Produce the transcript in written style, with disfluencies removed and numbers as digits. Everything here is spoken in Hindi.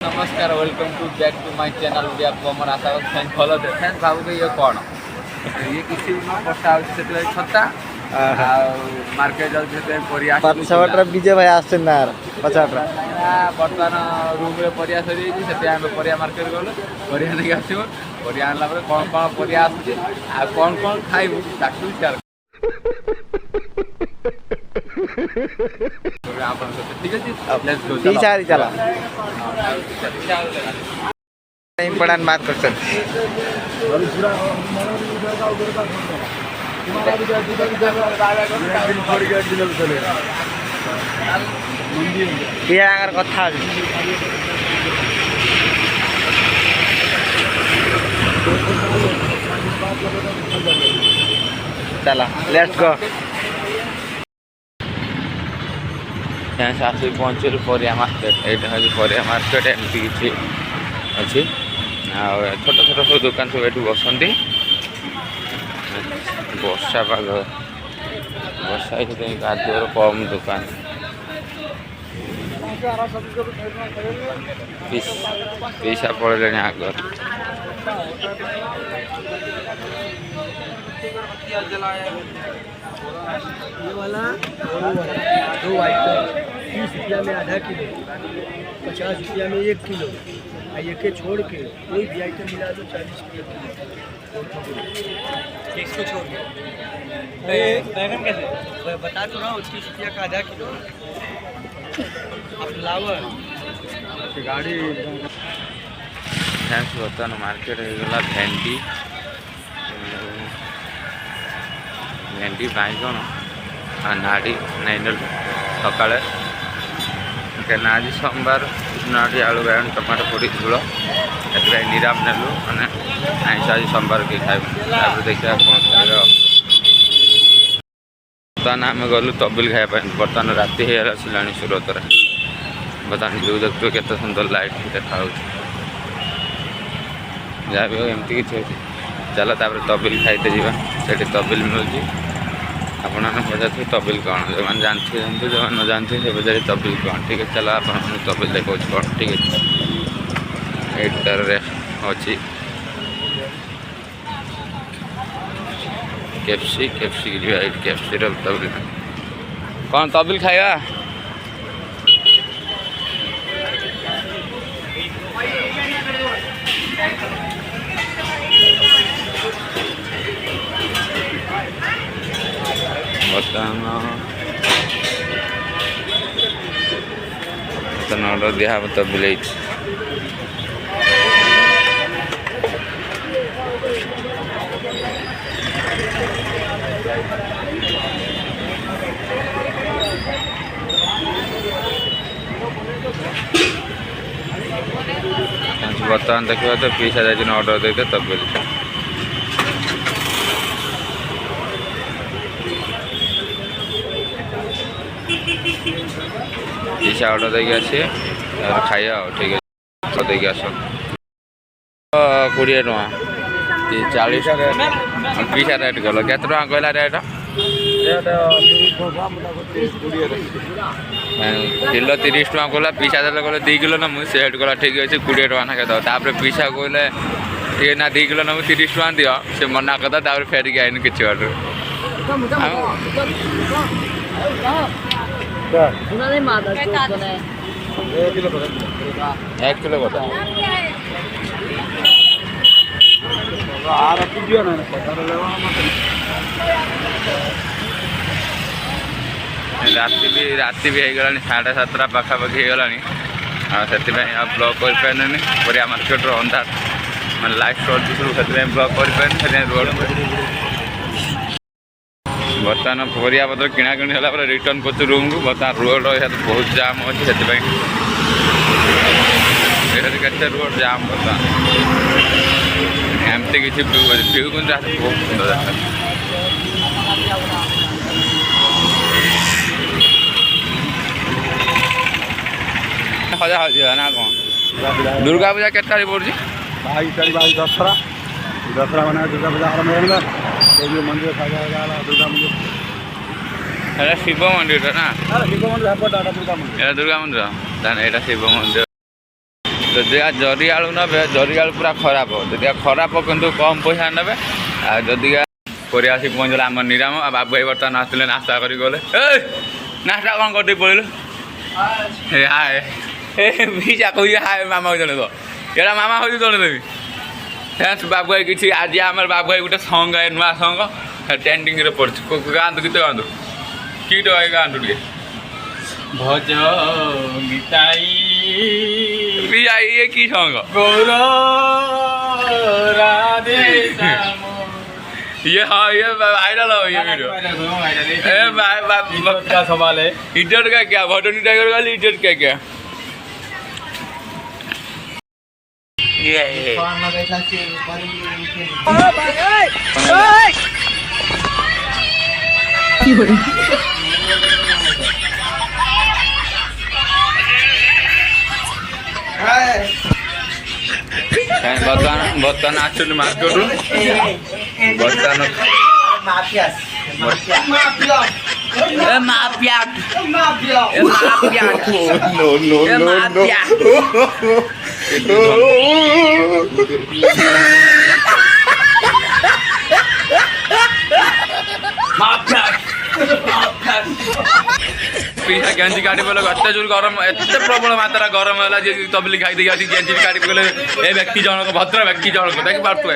नमस्कार welcome to back to my channel video को हमर आशा फैन फॉलो दे फैन बाबू के ये कौन ये किसी वर्षा से छत्ता मार्केट जाऊ से परिया पछावटर विजय भाई आछन ना पछावटर वर्तमान रूम रे परिया सरी से हम परिया मार्केट गलो परिया नहीं आसीबो परिया आनला पर कोन कोन परिया आसी आ कोन कोन खाइबो ताकू शेयर ठीक है जी लेट्स गो तीसारी चला इम्पोर्टेंट बात करते कथा चला लेट्स गो यहाँ से आसिक पहुँचल परिया मार्केट यहाँ हूँ परिया मार्केट एमती किसी अच्छी छोट छोट सब दुकान सब ये बसती वर्षा पाग वर्षा गाधर कम दुकान पैसा पड़े आगर ये वाला दो आइटम 30 रुपया में आधा किलो 50 रुपया में 1 किलो ये के छोड़ के कोई भी आइटम मिला दो 40 रुपया किलो इसको छोड़ के बैगन कैसे बता तो रहा हूँ 30 रुपया का आधा किलो फ्लावर गाड़ी बर्तमान मार्केट होगा भेंडी भेंडी बैगण नाड़ी नहीं सका क्या आज सोमवार नाड़ी आलू बैगन टमाटो पड़ी झोल से निराम नेलु मैंने आईस आज सोमवार कि खाइबू देखा कौन खाइबा बर्तमान आम गलु तबिल खाइबा बर्तमान राति हो आसला सूरत बर्तमान जो देखते के सुंदर लाइट देखा जहाँ भी एमती किसी चल तबिल खाइते जावा से तबिल मिलूँ आपने पचारे तबिल कौन जो मैंने जानते जानते जो न जानते से पचारे तबिल कौन ठीक है चलो आप तबिल देखा कौन ठीक है ये तार अच्छी केफसी केफसी केफसी तबिल कौन तबिल खाइबा बर्तमान ऑर्डर दिया तो बिल बर्तमान देखा तो पैसा जाए ऑर्डर देते तब बिल पैसा ऑर्डर देके आसी खाइया ठीक है देके आस 20 टଙ୍କା 40 पैसा रेट गल के कहला रेट किलो 30 टଙ୍କା कहला पैसा देले कहले 2 किलो ना मुझे सेट कला ठीक अच्छे 20 टଙ୍କା ना कहता तापर पैसा कहले ठीक ना 2 किलो ना 30 टଙ୍କା दियो से मना करता फेरिक आईन कि एक किलो बता राति भी हो गला 7:30 पाखापाखि हो गला से ब्लॉक कर परिया मार्केट अंधार मैं लाइट शॉर्ट दिशु से ब्लॉक कर रोड बर्तमान परिया पत्र किणाकिणी है रिटर्न कर रूम को बर्तमान रोड बहुत जाम अच्छे से रोड जाम बर्तमान एमती किसी व्यू बहुत सुंदर सजा हो ना कौन दुर्गा पूजा के तारीख पड़ी 22 दसरा मैंने दुर्गा पूजा आरम्भ मंदिर दुर्गा मंदिर এটা শিব মন্দির না? শিব মন্দির দুর্গা মন্দির এটা দুর্গা মন্দির, তাহলে এটা শিব মন্দির। ଯଦି ଜରି ଆଳୁ ନେବେ ଜରି ଆଳୁ ପୁରା ଖରାପ ଯଦି ଖରାପ କିନ୍ତୁ କମ୍ ପଇସା ନେବେ ଆଉ ଯଦି ପରିବା ଆସି ପହଞ୍ଚିଲା ଆମ ନିରାମ ଆଉ ବାବୁ ଭାଇ ବର୍ତ୍ତମାନ ଆସିଥିଲେ ନାସ୍ତା କରିକି ଗଲେ ଏ ନାସ୍ତା କ'ଣ କରିଦେଇ ପଳେଇଲୁ ଏ ହାଏ ଏ ଭିଜା କହୁଛି ହାଏ ମାମା ଜଣେ ତ ଏଇଟା ମାମା ହେଉଛି ଜଣେ ଦେବି ବାବୁ ଭାଇ କିଛି ଆଜି ଆମର ବାବୁ ଭାଇ ଗୋଟେ ସଙ୍ଗ ନୂଆ ସଙ୍ଗ ଟ୍ରେଣ୍ଡିଂରେ ପଡ଼ିଛି ଗାଆନ୍ତୁ ଗୀତ ଗାଆନ୍ତୁ କିଟ ଭାଇ ଗାଆନ୍ତୁ ଟିକେ ଭଜ ଗୀତାଇ ଇଏ କି ସଙ୍ଗ ଗୌର ରାଧେ ये हाँ ये वायरल हो ये वीडियो क्या सवाल है इडियट का क्या भटनी टाइगर वाली इडियट का क्या ये बर्तमान आसुनी मार्केट बर्तमान पीछा गेंजी काटी बोले एत जोर गरम एत प्रबल मात्रा गरम है तबली खाई दी गेंजी काटी बोले ए व्यक्ति जनक भद्र व्यक्ति जनक देख पार्थे